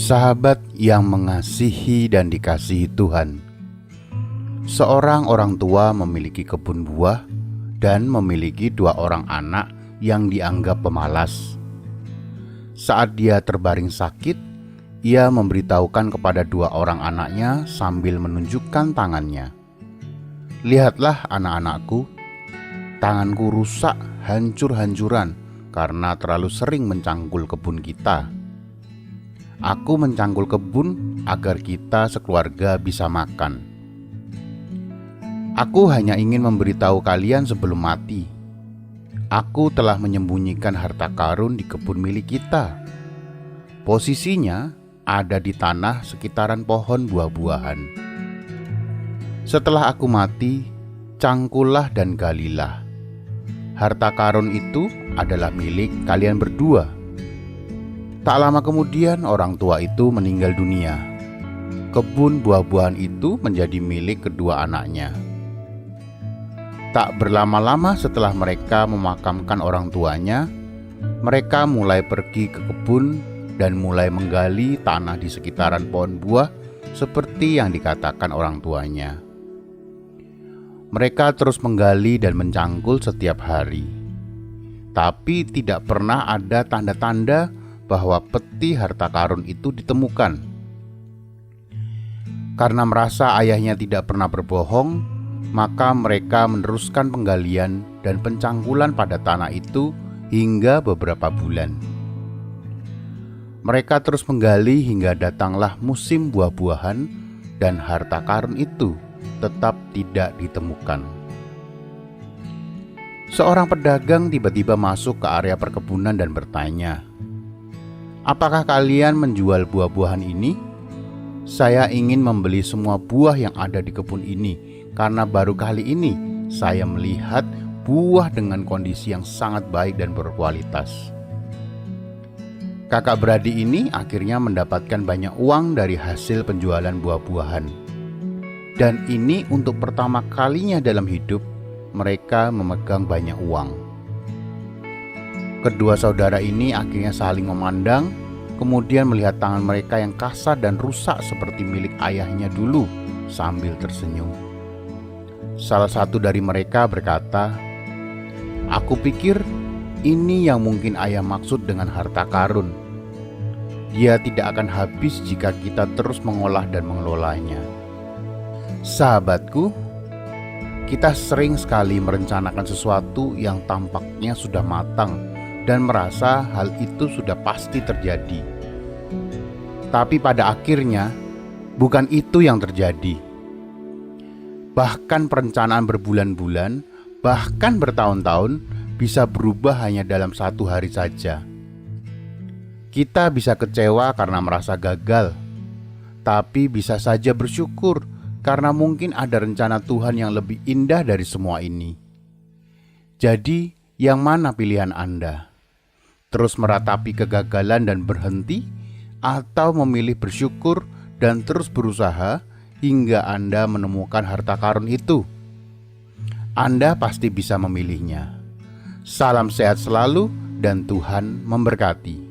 Sahabat yang mengasihi dan dikasihi Tuhan, seorang orang tua memiliki kebun buah dan memiliki 2 orang anak yang dianggap pemalas. Saat dia terbaring sakit, ia memberitahukan kepada 2 orang anaknya sambil menunjukkan tangannya, "Lihatlah anak-anakku, tanganku rusak hancur-hancuran karena terlalu sering mencangkul kebun kita. Aku mencangkul kebun agar kita sekeluarga bisa makan. Aku hanya ingin memberitahu kalian sebelum mati. Aku telah menyembunyikan harta karun di kebun milik kita. Posisinya ada di tanah sekitaran pohon buah-buahan. Setelah aku mati, cangkullah dan galilah. Harta karun itu adalah milik kalian berdua." Tak lama kemudian orang tua itu meninggal dunia. Kebun buah-buahan itu menjadi milik kedua anaknya. Tak berlama-lama setelah mereka memakamkan orang tuanya, mereka mulai pergi ke kebun dan mulai menggali tanah di sekitaran pohon buah seperti yang dikatakan orang tuanya. Mereka terus menggali dan mencangkul setiap hari, tapi tidak pernah ada tanda-tanda bahwa peti harta karun itu ditemukan. Karena merasa ayahnya tidak pernah berbohong, maka mereka meneruskan penggalian dan pencangkulan pada tanah itu hingga beberapa bulan. Mereka terus menggali hingga datanglah musim buah-buahan dan harta karun itu tetap tidak ditemukan. Seorang pedagang tiba-tiba masuk ke area perkebunan dan bertanya, "Apakah kalian menjual buah-buahan ini? Saya ingin membeli semua buah yang ada di kebun ini, karena baru kali ini saya melihat buah dengan kondisi yang sangat baik dan berkualitas." Kakak beradik ini akhirnya mendapatkan banyak uang dari hasil penjualan buah-buahan. Dan ini untuk pertama kalinya dalam hidup mereka memegang banyak uang. Kedua saudara ini akhirnya saling memandang, kemudian melihat tangan mereka yang kasar dan rusak seperti milik ayahnya dulu sambil tersenyum. Salah satu dari mereka berkata, "Aku pikir ini yang mungkin ayah maksud dengan harta karun. Dia tidak akan habis jika kita terus mengolah dan mengelolanya." Sahabatku, kita sering sekali merencanakan sesuatu yang tampaknya sudah matang dan merasa hal itu sudah pasti terjadi. Tapi pada akhirnya bukan itu yang terjadi. Bahkan perencanaan berbulan-bulan, bahkan bertahun-tahun bisa berubah hanya dalam 1 hari saja. Kita bisa kecewa karena merasa gagal, tapi bisa saja bersyukur karena mungkin ada rencana Tuhan yang lebih indah dari semua ini. Jadi, yang mana pilihan Anda? Terus meratapi kegagalan dan berhenti, atau memilih bersyukur dan terus berusaha hingga Anda menemukan harta karun itu? Anda pasti bisa memilihnya. Salam sehat selalu dan Tuhan memberkati.